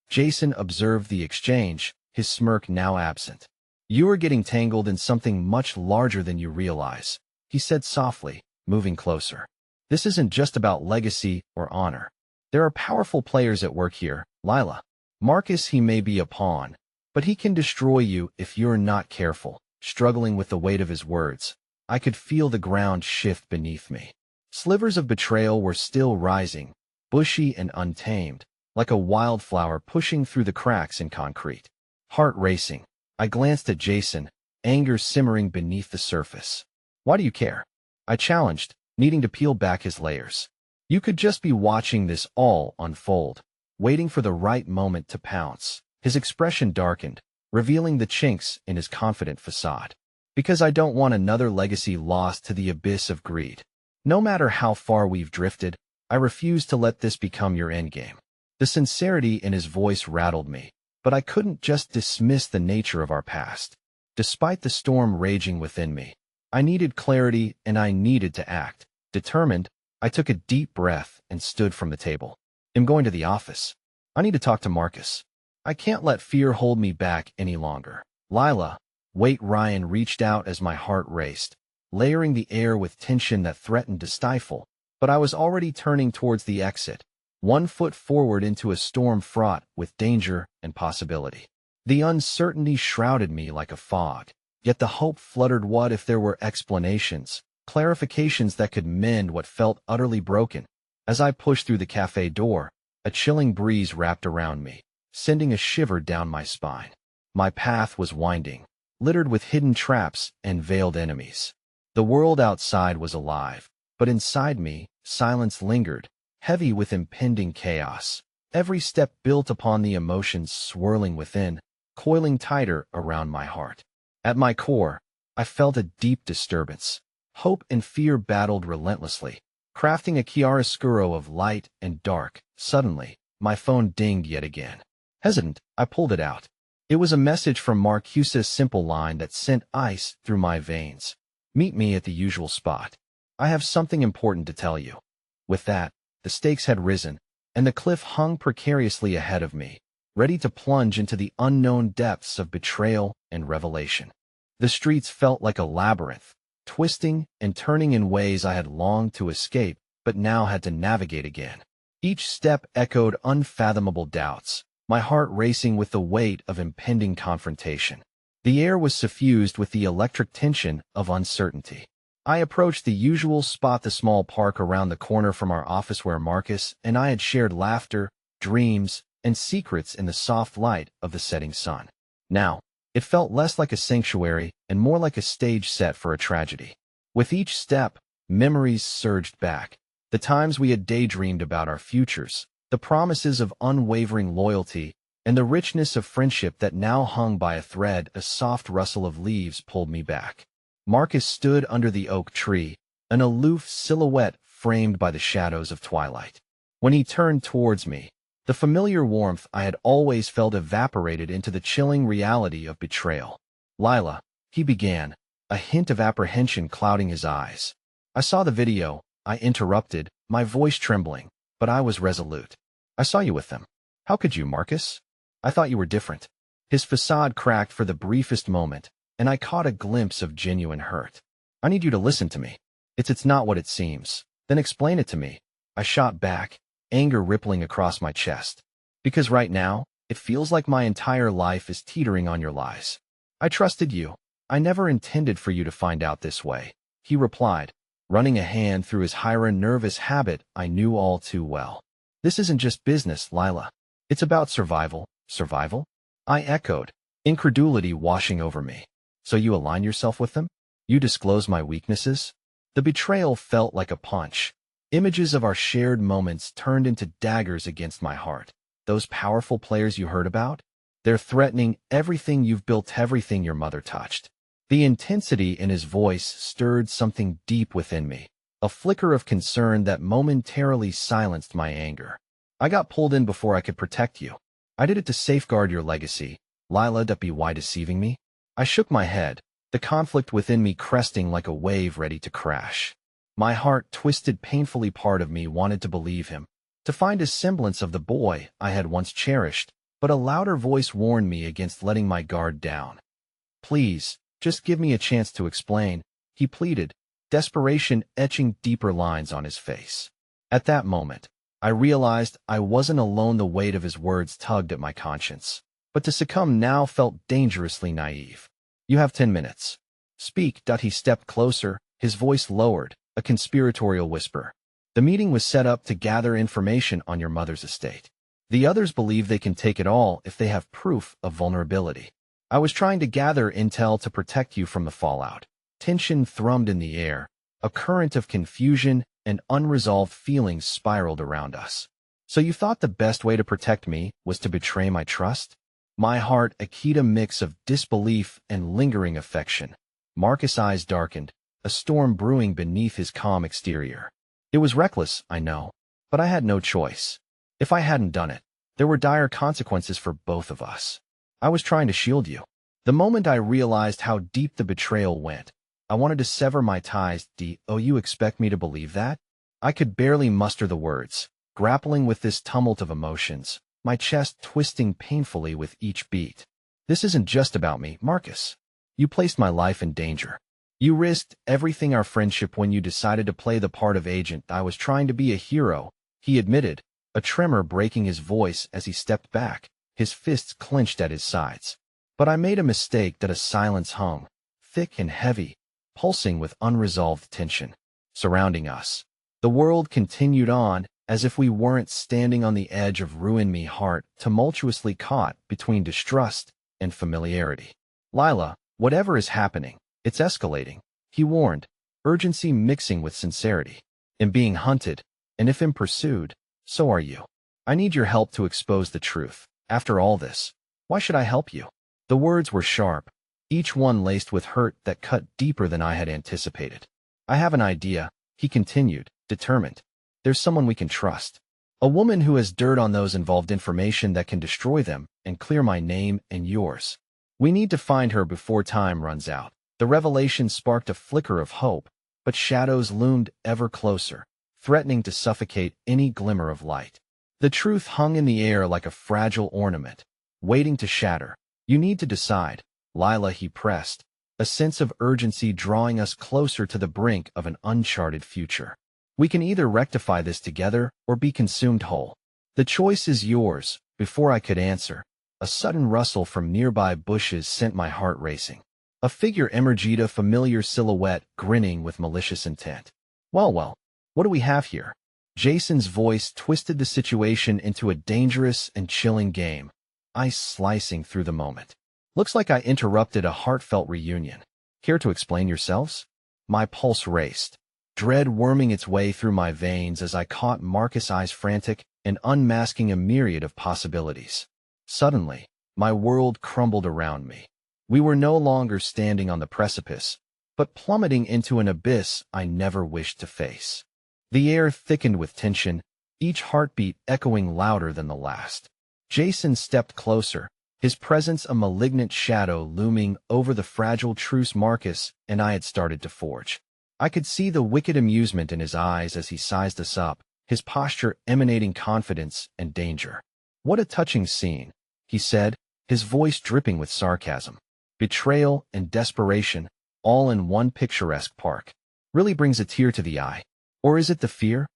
Jason observed the exchange, his smirk now absent. "You are getting tangled in something much larger than you realize," he said softly, moving closer. "This isn't just about legacy or honor. There are powerful players at work here, Lila. Marcus, he may be a pawn, but he can destroy you if you're not careful." Struggling with the weight of his words, I could feel the ground shift beneath me. Slivers of betrayal were still rising, bushy and untamed, like a wildflower pushing through the cracks in concrete. Heart racing, I glanced at Jason, anger simmering beneath the surface. "Why do you care?" I challenged, needing to peel back his layers. You could just be watching this all unfold, waiting for the right moment to pounce. His expression darkened, revealing the chinks in his confident facade. Because I don't want another legacy lost to the abyss of greed. No matter how far we've drifted, I refuse to let this become your endgame. The sincerity in his voice rattled me, but I couldn't just dismiss the nature of our past. Despite the storm raging within me, I needed clarity and I needed to act. Determined, I took a deep breath and stood from the table. I'm going to the office. I need to talk to Marcus. I can't let fear hold me back any longer. Lila, wait. Ryan reached out as my heart raced, layering the air with tension that threatened to stifle, but I was already turning towards the exit, one foot forward into a storm fraught with danger and possibility. The uncertainty shrouded me like a fog, yet the hope fluttered. What if there were explanations, clarifications that could mend what felt utterly broken? As I pushed through the cafe door, a chilling breeze wrapped around me, sending a shiver down my spine. My path was winding, littered with hidden traps and veiled enemies. The world outside was alive, but inside me, silence lingered, heavy with impending chaos. Every step built upon the emotions swirling within, coiling tighter around my heart. At my core, I felt a deep disturbance. Hope and fear battled relentlessly, crafting a chiaroscuro of light and dark. Suddenly, my phone dinged yet again. Hesitant, I pulled it out. It was a message from Marcus, a simple line that sent ice through my veins. Meet me at the usual spot. I have something important to tell you. With that, the stakes had risen, and the cliff hung precariously ahead of me, ready to plunge into the unknown depths of betrayal and revelation. The streets felt like a labyrinth, twisting and turning in ways I had longed to escape, but now had to navigate again. Each step echoed unfathomable doubts, my heart racing with the weight of impending confrontation. The air was suffused with the electric tension of uncertainty. I approached the usual spot, the small park around the corner from our office where Marcus and I had shared laughter, dreams, and secrets in the soft light of the setting sun. Now, it felt less like a sanctuary and more like a stage set for a tragedy. With each step, memories surged back. The times we had daydreamed about our futures, the promises of unwavering loyalty, and the richness of friendship that now hung by a thread. A soft rustle of leaves pulled me back. Marcus stood under the oak tree, an aloof silhouette framed by the shadows of twilight. When he turned towards me, the familiar warmth I had always felt evaporated into the chilling reality of betrayal. Lila, he began, a hint of apprehension clouding his eyes. I saw the video, I interrupted, my voice trembling, but I was resolute. I saw you with them. How could you, Marcus? I thought you were different. His facade cracked for the briefest moment, and I caught a glimpse of genuine hurt. I need you to listen to me. It's not what it seems. Then explain it to me. I shot back, anger rippling across my chest. Because right now, it feels like my entire life is teetering on your lies. I trusted you. I never intended for you to find out this way, he replied, running a hand through his nervous habit I knew all too well. This isn't just business, Lila. It's about survival. Survival? I echoed, incredulity washing over me. So you align yourself with them? You disclose my weaknesses? The betrayal felt like a punch. Images of our shared moments turned into daggers against my heart. Those powerful players you heard about? They're threatening everything you've built, everything your mother touched. The intensity in his voice stirred something deep within me, a flicker of concern that momentarily silenced my anger. I got pulled in before I could protect you. I did it to safeguard your legacy. Lila, why deceiving me? I shook my head, the conflict within me cresting like a wave ready to crash. My heart twisted painfully. Part of me wanted to believe him, to find a semblance of the boy I had once cherished, but a louder voice warned me against letting my guard down. Please, just give me a chance to explain, he pleaded, desperation etching deeper lines on his face. At that moment, I realized I wasn't alone. The weight of his words tugged at my conscience, but to succumb now felt dangerously naive. You have 10 minutes. Speak. He stepped closer, his voice lowered, a conspiratorial whisper. The meeting was set up to gather information on your mother's estate. The others believe they can take it all if they have proof of vulnerability. I was trying to gather intel to protect you from the fallout. Tension thrummed in the air, a current of confusion and unresolved feelings spiraled around us. So you thought the best way to protect me was to betray my trust? My heart echoed a mix of disbelief and lingering affection. Marcus' eyes darkened, a storm brewing beneath his calm exterior. It was reckless, I know, but I had no choice. If I hadn't done it, there were dire consequences for both of us. I was trying to shield you. The moment I realized how deep the betrayal went, I wanted to sever my ties. Oh, you expect me to believe that? I could barely muster the words, grappling with this tumult of emotions, my chest twisting painfully with each beat. This isn't just about me, Marcus. You placed my life in danger. You risked everything our friendship when you decided to play the part of agent. I was trying to be a hero, he admitted, a tremor breaking his voice as he stepped back, his fists clenched at his sides. But I made a mistake. That a silence hung, thick and heavy, pulsing with unresolved tension, surrounding us. The world continued on, as if we weren't standing on the edge of ruin. My heart tumultuously caught between distrust and familiarity. Lila, whatever is happening, it's escalating, he warned, urgency mixing with sincerity. I'm being hunted, and if I'm pursued, so are you. I need your help to expose the truth. After all this, why should I help you? The words were sharp, each one laced with hurt that cut deeper than I had anticipated. I have an idea, he continued, determined. There's someone we can trust. A woman who has dirt on those involved, information that can destroy them and clear my name and yours. We need to find her before time runs out. The revelation sparked a flicker of hope, but shadows loomed ever closer, threatening to suffocate any glimmer of light. The truth hung in the air like a fragile ornament, waiting to shatter. You need to decide, Lila, he pressed, a sense of urgency drawing us closer to the brink of an uncharted future. We can either rectify this together or be consumed whole. The choice is yours. Before I could answer, a sudden rustle from nearby bushes sent my heart racing. A figure emerged, a familiar silhouette, grinning with malicious intent. Well, what do we have here? Jason's voice twisted the situation into a dangerous and chilling game, ice slicing through the moment. Looks like I interrupted a heartfelt reunion. Care to explain yourselves? My pulse raced, dread worming its way through my veins as I caught Marcus' eyes, frantic and unmasking a myriad of possibilities. Suddenly, my world crumbled around me. We were no longer standing on the precipice, but plummeting into an abyss I never wished to face. The air thickened with tension, each heartbeat echoing louder than the last. Jason stepped closer, his presence a malignant shadow looming over the fragile truce Marcus and I had started to forge. I could see the wicked amusement in his eyes as he sized us up, his posture emanating confidence and danger. What a touching scene, he said, his voice dripping with sarcasm. Betrayal and desperation, all in one picturesque park. Really brings a tear to the eye. Or is it the fear?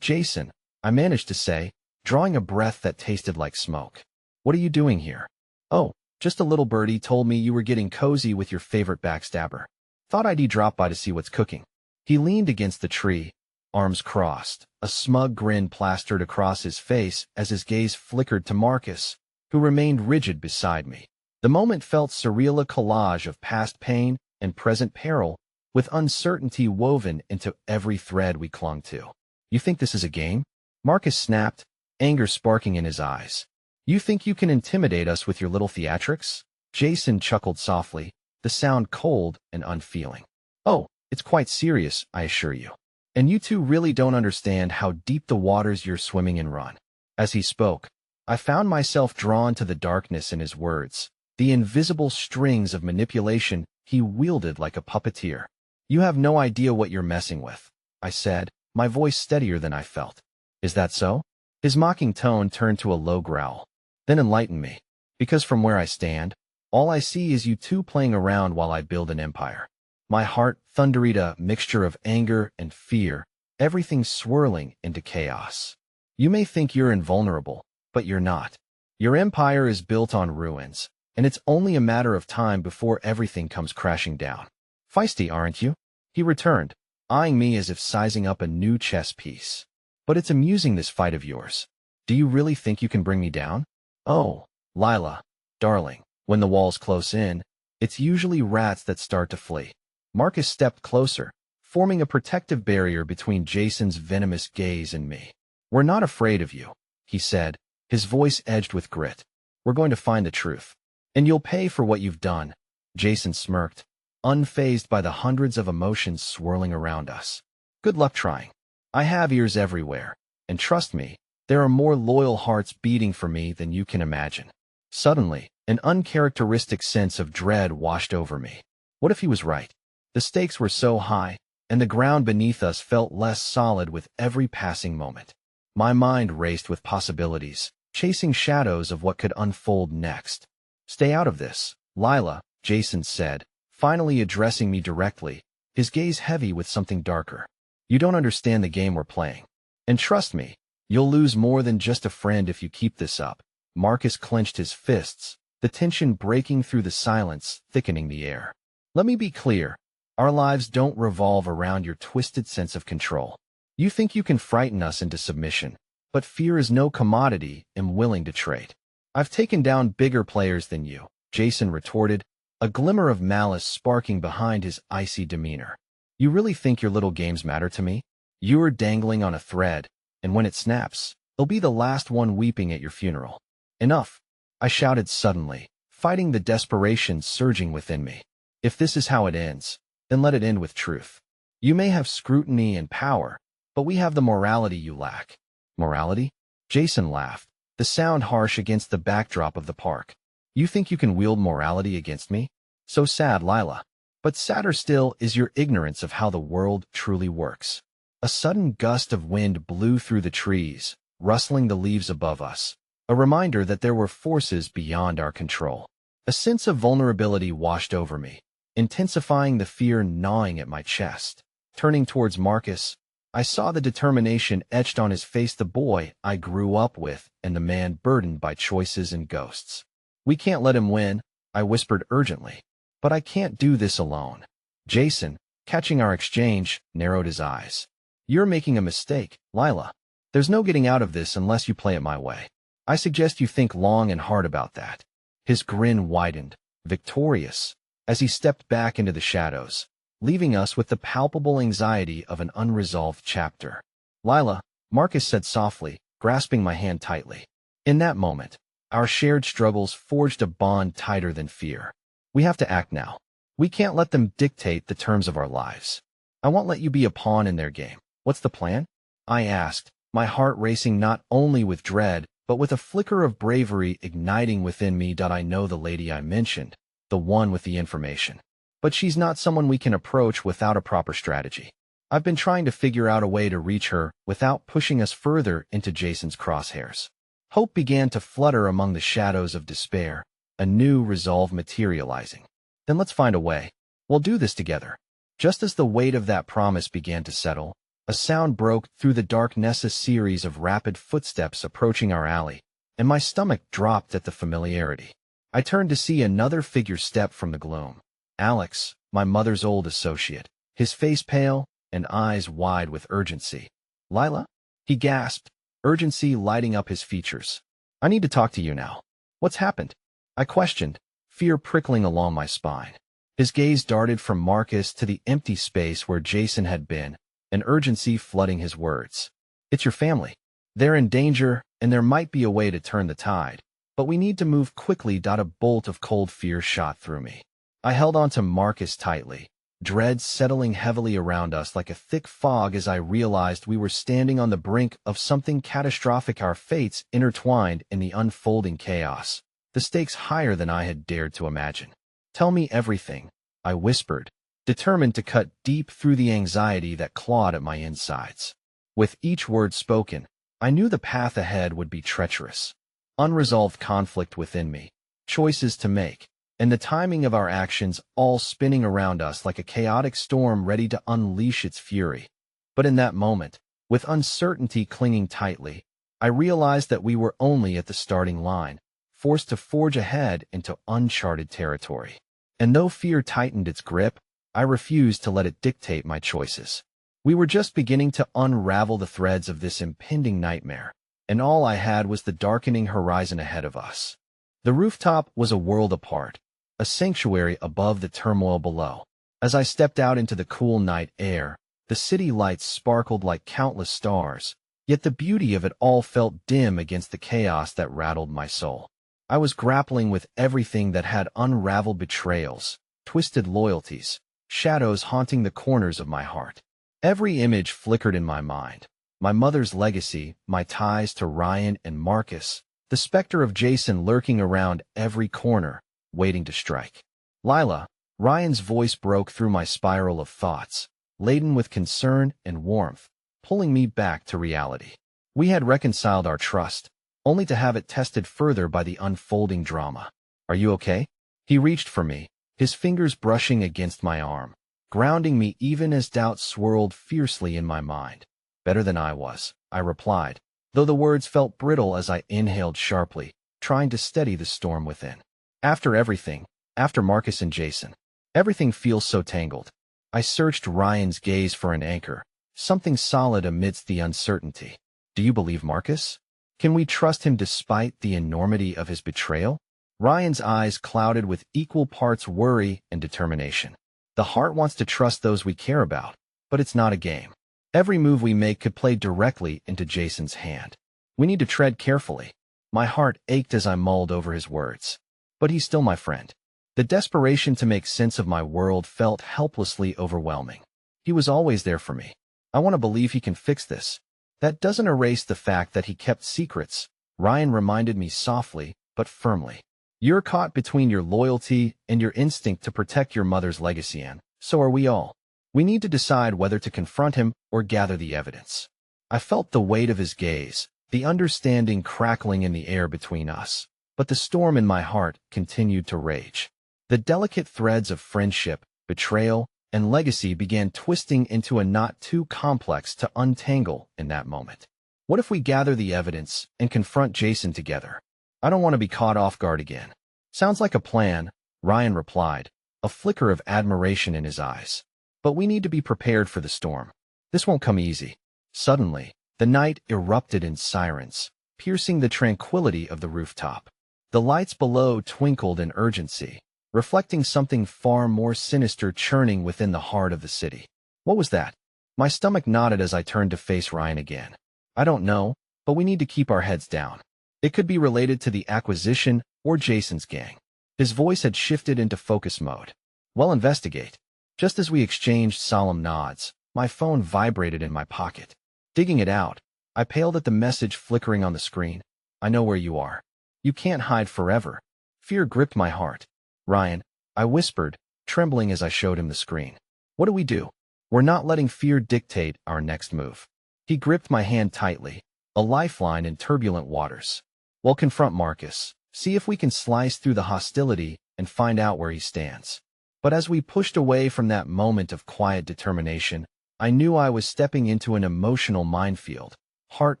Jason, I managed to say, drawing a breath that tasted like smoke. What are you doing here? Oh, just a little birdie told me you were getting cozy with your favorite backstabber. Thought I'd drop by to see what's cooking. He leaned against the tree, arms crossed, a smug grin plastered across his face as his gaze flickered to Marcus, who remained rigid beside me. The moment felt surreal, a collage of past pain and present peril, with uncertainty woven into every thread we clung to. You think this is a game? Marcus snapped, anger sparking in his eyes. You think you can intimidate us with your little theatrics? Jason chuckled softly, the sound cold and unfeeling. Oh, it's quite serious, I assure you. And you two really don't understand how deep the waters you're swimming in run. As he spoke, I found myself drawn to the darkness in his words, the invisible strings of manipulation he wielded like a puppeteer. You have no idea what you're messing with, I said, my voice steadier than I felt. Is that so? His mocking tone turned to a low growl. Then enlighten me, because from where I stand, all I see is you two playing around while I build an empire. My heart thundered, a mixture of anger and fear, everything swirling into chaos. You may think you're invulnerable, but you're not. Your empire is built on ruins, and it's only a matter of time before everything comes crashing down. Feisty, aren't you? He returned, eyeing me as if sizing up a new chess piece. But it's amusing, this fight of yours. Do you really think you can bring me down? Oh, Lila, darling, when the walls close in, it's usually rats that start to flee. Marcus stepped closer, forming a protective barrier between Jason's venomous gaze and me. "We're not afraid of you," he said, his voice edged with grit. "We're going to find the truth. And you'll pay for what you've done." Jason smirked, unfazed by the hundreds of emotions swirling around us. "Good luck trying. I have ears everywhere, and trust me, there are more loyal hearts beating for me than you can imagine." Suddenly, an uncharacteristic sense of dread washed over me. What if he was right? The stakes were so high, and the ground beneath us felt less solid with every passing moment. My mind raced with possibilities, chasing shadows of what could unfold next. "Stay out of this, Lila," Jason said, finally addressing me directly, his gaze heavy with something darker. "You don't understand the game we're playing. And trust me, you'll lose more than just a friend if you keep this up." Marcus clenched his fists, the tension breaking through the silence, thickening the air. "Let me be clear. Our lives don't revolve around your twisted sense of control. You think you can frighten us into submission, but fear is no commodity I'm willing to trade." "I've taken down bigger players than you," Jason retorted, a glimmer of malice sparking behind his icy demeanor. "You really think your little games matter to me? You're dangling on a thread, and when it snaps, I'll be the last one weeping at your funeral." "Enough," I shouted suddenly, fighting the desperation surging within me. "If this is how it ends, then let it end with truth. You may have scrutiny and power, but we have the morality you lack." "Morality?" Jason laughed, the sound harsh against the backdrop of the park. "You think you can wield morality against me? So sad, Lila. But sadder still is your ignorance of how the world truly works." A sudden gust of wind blew through the trees, rustling the leaves above us, a reminder that there were forces beyond our control. A sense of vulnerability washed over me, intensifying the fear gnawing at my chest. Turning towards Marcus, I saw the determination etched on his face, the boy I grew up with and the man burdened by choices and ghosts. "We can't let him win," I whispered urgently. "But I can't do this alone." Jason, catching our exchange, narrowed his eyes. "You're making a mistake, Lila. There's no getting out of this unless you play it my way. I suggest you think long and hard about that." His grin widened, victorious, as he stepped back into the shadows, leaving us with the palpable anxiety of an unresolved chapter. "Lila," Marcus said softly, grasping my hand tightly. In that moment, our shared struggles forged a bond tighter than fear. "We have to act now. We can't let them dictate the terms of our lives. I won't let you be a pawn in their game." "What's the plan?" I asked, my heart racing not only with dread, but with a flicker of bravery igniting within me. "I know the lady I mentioned, the one with the information. But she's not someone we can approach without a proper strategy. I've been trying to figure out a way to reach her without pushing us further into Jason's crosshairs." Hope began to flutter among the shadows of despair, a new resolve materializing. "Then let's find a way. We'll do this together." Just as the weight of that promise began to settle, a sound broke through the darkness, a series of rapid footsteps approaching our alley, and my stomach dropped at the familiarity. I turned to see another figure step from the gloom. Alex, my mother's old associate, his face pale and eyes wide with urgency. "Lila?" he gasped, urgency lighting up his features. "I need to talk to you now." "What's happened?" I questioned, fear prickling along my spine. His gaze darted from Marcus to the empty space where Jason had been, an urgency flooding his words. "It's your family. They're in danger, and there might be a way to turn the tide. But we need to move quickly." A bolt of cold fear shot through me. I held on to Marcus tightly, dread settling heavily around us like a thick fog as I realized we were standing on the brink of something catastrophic, our fates intertwined in the unfolding chaos, the stakes higher than I had dared to imagine. "Tell me everything," I whispered, determined to cut deep through the anxiety that clawed at my insides. With each word spoken, I knew the path ahead would be treacherous. Unresolved conflict within me, choices to make, and the timing of our actions all spinning around us like a chaotic storm ready to unleash its fury. But in that moment, with uncertainty clinging tightly, I realized that we were only at the starting line, forced to forge ahead into uncharted territory. And though fear tightened its grip, I refused to let it dictate my choices. We were just beginning to unravel the threads of this impending nightmare, and all I had was the darkening horizon ahead of us. The rooftop was a world apart, a sanctuary above the turmoil below. As I stepped out into the cool night air, the city lights sparkled like countless stars, yet the beauty of it all felt dim against the chaos that rattled my soul. I was grappling with everything that had unraveled betrayals, twisted loyalties, shadows haunting the corners of my heart. Every image flickered in my mind. My mother's legacy, my ties to Ryan and Marcus, the specter of Jason lurking around every corner, waiting to strike. Lila, Ryan's voice broke through my spiral of thoughts, laden with concern and warmth, pulling me back to reality. We had reconciled our trust, only to have it tested further by the unfolding drama. Are you okay? He reached for me, his fingers brushing against my arm, grounding me even as doubt swirled fiercely in my mind. Better than I was, I replied, though the words felt brittle as I inhaled sharply, trying to steady the storm within. After everything, after Marcus and Jason, everything feels so tangled. I searched Ryan's gaze for an anchor, something solid amidst the uncertainty. Do you believe Marcus? Can we trust him despite the enormity of his betrayal? Ryan's eyes clouded with equal parts worry and determination. The heart wants to trust those we care about, but it's not a game. Every move we make could play directly into Jason's hand. We need to tread carefully. My heart ached as I mulled over his words. But he's still my friend. The desperation to make sense of my world felt helplessly overwhelming. He was always there for me. I want to believe he can fix this. That doesn't erase the fact that he kept secrets, Ryan reminded me softly but firmly. You're caught between your loyalty and your instinct to protect your mother's legacy, and so are we all. We need to decide whether to confront him or gather the evidence. I felt the weight of his gaze, the understanding crackling in the air between us, but the storm in my heart continued to rage. The delicate threads of friendship, betrayal, and legacy began twisting into a knot too complex to untangle in that moment. What if we gather the evidence and confront Jason together? I don't want to be caught off guard again. Sounds like a plan, Ryan replied, a flicker of admiration in his eyes. But we need to be prepared for the storm. This won't come easy. Suddenly, the night erupted in sirens, piercing the tranquility of the rooftop. The lights below twinkled in urgency, reflecting something far more sinister churning within the heart of the city. What was that? My stomach knotted as I turned to face Ryan again. I don't know, but we need to keep our heads down. It could be related to the acquisition or Jason's gang. His voice had shifted into focus mode. Well, investigate. Just as we exchanged solemn nods, my phone vibrated in my pocket. Digging it out, I paled at the message flickering on the screen. I know where you are. You can't hide forever. Fear gripped my heart. Ryan, I whispered, trembling as I showed him the screen. What do we do? We're not letting fear dictate our next move. He gripped my hand tightly, a lifeline in turbulent waters. We'll confront Marcus, see if we can slice through the hostility and find out where he stands. But as we pushed away from that moment of quiet determination, I knew I was stepping into an emotional minefield, heart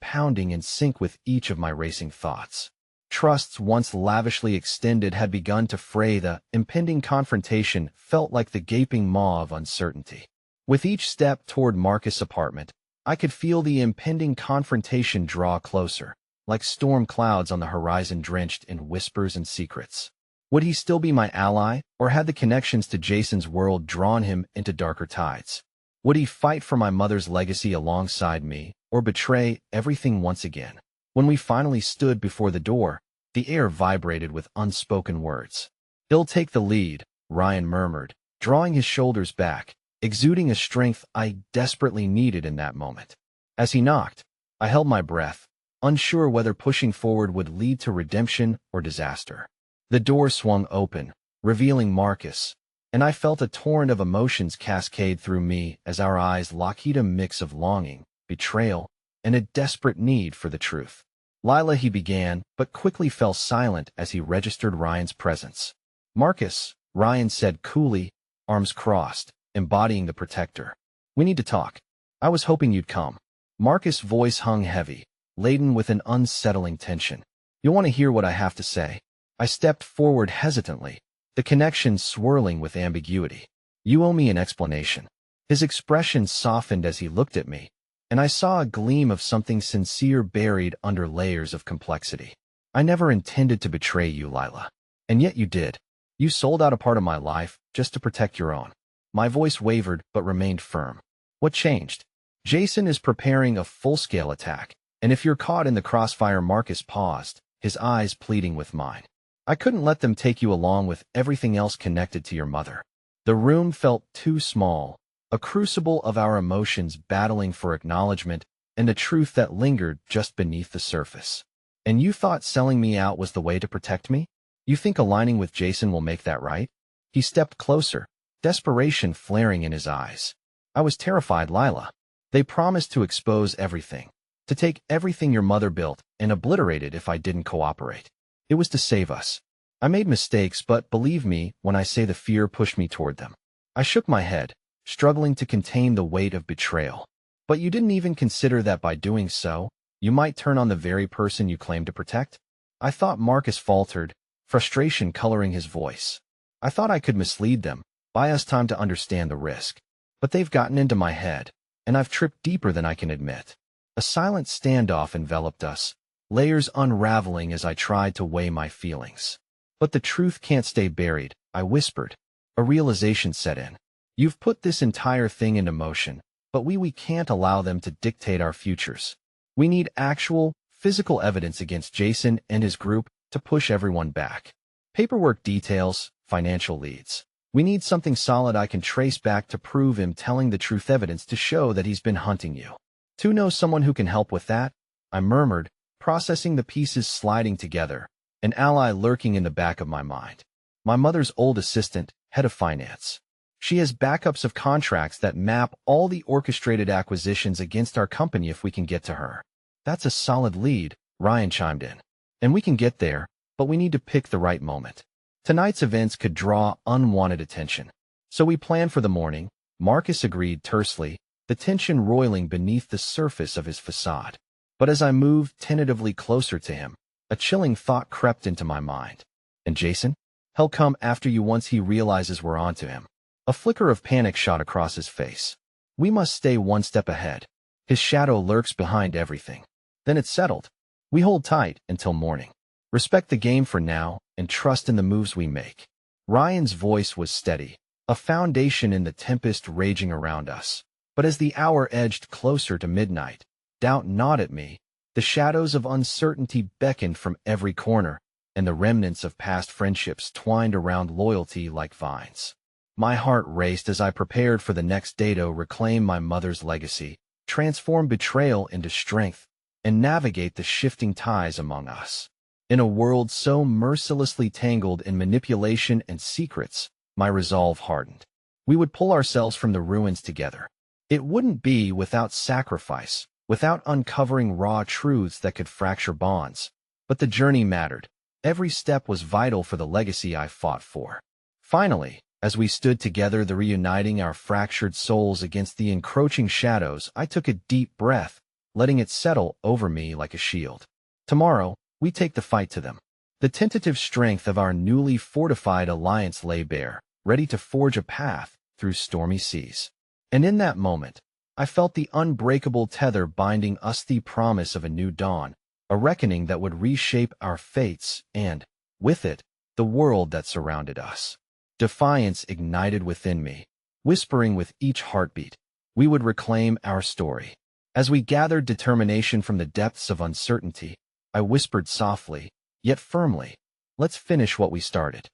pounding in sync with each of my racing thoughts. Trusts once lavishly extended had begun to fray. The impending confrontation felt like the gaping maw of uncertainty. With each step toward Marcus' apartment, I could feel the impending confrontation draw closer, like storm clouds on the horizon drenched in whispers and secrets. Would he still be my ally, or had the connections to Jason's world drawn him into darker tides? Would he fight for my mother's legacy alongside me, or betray everything once again? When we finally stood before the door, the air vibrated with unspoken words. He'll take the lead, Ryan murmured, drawing his shoulders back, exuding a strength I desperately needed in that moment. As he knocked, I held my breath, unsure whether pushing forward would lead to redemption or disaster. The door swung open, revealing Marcus, and I felt a torrent of emotions cascade through me as our eyes locked, a mix of longing, betrayal, and a desperate need for the truth. Lila, he began, but quickly fell silent as he registered Ryan's presence. Marcus, Ryan said coolly, arms crossed, embodying the protector. We need to talk. I was hoping you'd come. Marcus' voice hung heavy, laden with an unsettling tension. You'll want to hear what I have to say. I stepped forward hesitantly, the connection swirling with ambiguity. You owe me an explanation. His expression softened as he looked at me, and I saw a gleam of something sincere buried under layers of complexity. I never intended to betray you, Lila. And yet you did. You sold out a part of my life just to protect your own. My voice wavered but remained firm. What changed? Jason is preparing a full-scale attack, and if you're caught in the crossfire. Marcus paused, his eyes pleading with mine. I couldn't let them take you along with everything else connected to your mother. The room felt too small, a crucible of our emotions battling for acknowledgement and a truth that lingered just beneath the surface. And you thought selling me out was the way to protect me? You think aligning with Jason will make that right? He stepped closer, desperation flaring in his eyes. I was terrified, Lila. They promised to expose everything, to take everything your mother built and obliterate it if I didn't cooperate. It was to save us. I made mistakes, but believe me when I say the fear pushed me toward them. I shook my head, struggling to contain the weight of betrayal. But you didn't even consider that by doing so, you might turn on the very person you claimed to protect? I thought. Marcus faltered, frustration coloring his voice. I thought I could mislead them, buy us time to understand the risk. But they've gotten into my head, and I've tripped deeper than I can admit. A silent standoff enveloped us, layers unraveling as I tried to weigh my feelings. But the truth can't stay buried, I whispered. A realization set in. You've put this entire thing into motion, but we can't allow them to dictate our futures. We need actual, physical evidence against Jason and his group to push everyone back. Paperwork details, financial leads. We need something solid I can trace back to prove him telling the truth, evidence to show that he's been hunting you. To know someone who can help with that? I murmured, processing the pieces sliding together, an ally lurking in the back of my mind. My mother's old assistant, head of finance. She has backups of contracts that map all the orchestrated acquisitions against our company if we can get to her. That's a solid lead, Ryan chimed in. And we can get there, but we need to pick the right moment. Tonight's events could draw unwanted attention. So we planned for the morning, Marcus agreed tersely, the tension roiling beneath the surface of his facade. But as I moved tentatively closer to him, a chilling thought crept into my mind. And Jason? He'll come after you once he realizes we're onto him. A flicker of panic shot across his face. We must stay one step ahead. His shadow lurks behind everything. Then it's settled. We hold tight until morning. Respect the game for now and trust in the moves we make. Ryan's voice was steady, a foundation in the tempest raging around us. But as the hour edged closer to midnight, doubt gnawed at me. The shadows of uncertainty beckoned from every corner, and the remnants of past friendships twined around loyalty like vines. My heart raced as I prepared for the next day to reclaim my mother's legacy, transform betrayal into strength, and navigate the shifting ties among us. In a world so mercilessly tangled in manipulation and secrets, my resolve hardened. We would pull ourselves from the ruins together. It wouldn't be without sacrifice, without uncovering raw truths that could fracture bonds. But the journey mattered. Every step was vital for the legacy I fought for. Finally, as we stood together, reuniting our fractured souls against the encroaching shadows, I took a deep breath, letting it settle over me like a shield. Tomorrow, we take the fight to them. The tentative strength of our newly fortified alliance lay bare, ready to forge a path through stormy seas. And in that moment, I felt the unbreakable tether binding us, the promise of a new dawn, a reckoning that would reshape our fates and, with it, the world that surrounded us. Defiance ignited within me, whispering with each heartbeat, we would reclaim our story. As we gathered determination from the depths of uncertainty, I whispered softly, yet firmly, let's finish what we started.